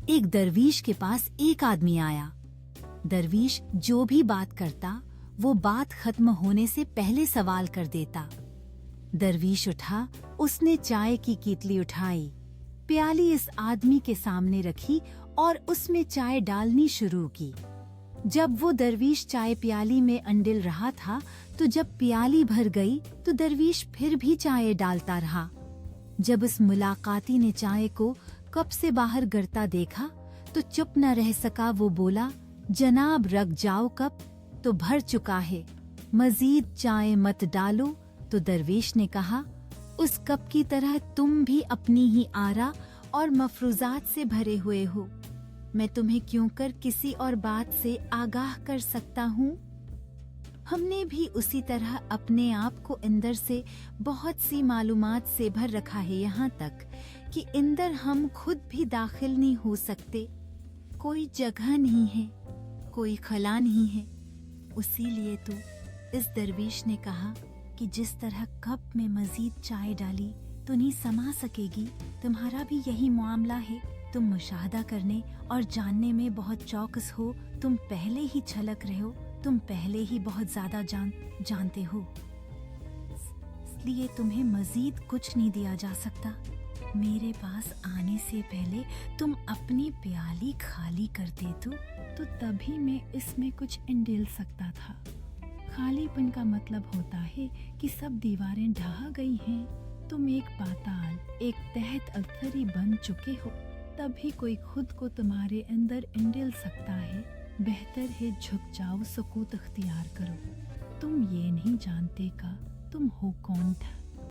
एक दरवीश के पास एक आदमी आया। दरवीश जो भी बात करता वो बात खत्म होने से पहले सवाल कर देता। दरवीश उठा, उसने चाय की कीतली उठाई, प्याली इस आदमी के सामने रखी और उसमें चाय डालनी शुरू की। जब वो दरवीश चाय प्याली में अंडिल रहा था तो जब प्याली भर गई तो दरवीश फिर भी चाय डालता रहा। जब उस मुलाकाती ने चाय को कप से बाहर गिरता देखा तो चुप न रह सका। वो बोला, जनाब रख जाओ, कप तो भर चुका है, मजीद चाय मत डालो। तो दरवेश ने कहा, उस कप की तरह तुम भी अपनी ही आरा और मफरूजात से भरे हुए हो, मैं तुम्हें क्यों कर किसी और बात से आगाह कर सकता हूँ। हमने भी उसी तरह अपने आप को अंदर से बहुत सी मालूमात से भर रखा है, यहाँ तक कि अंदर हम खुद भी दाखिल नहीं हो सकते। कोई जगह नहीं है, कोई खला नहीं है। उसीलिए तो इस दरवेश ने कहा कि जिस तरह कप में मजीद चाय डाली तो नहीं समा सकेगी, तुम्हारा भी यही मामला है। तुम मुशाहदा करने और जानने में बहुत चौकस हो, तुम पहले ही छलक रहे हो, तुम पहले ही बहुत ज्यादा जानते हो, इसलिए तुम्हें मजीद कुछ नहीं दिया जा सकता। मेरे पास आने से पहले तुम अपनी प्याली खाली कर दे तो तभी मैं इसमें कुछ इंडेल सकता था। खालीपन का मतलब होता है कि सब दीवारें ढह गई हैं, तुम एक पाताल, एक तहत अल्थरी बन चुके हो, तभी कोई खुद को तुम्हारे अंदर इंडेल सकता है। बेहतर है झुक जाओ, सुकूत अख्तियार करो। तुम ये नहीं जानते का तुम हो कौन था।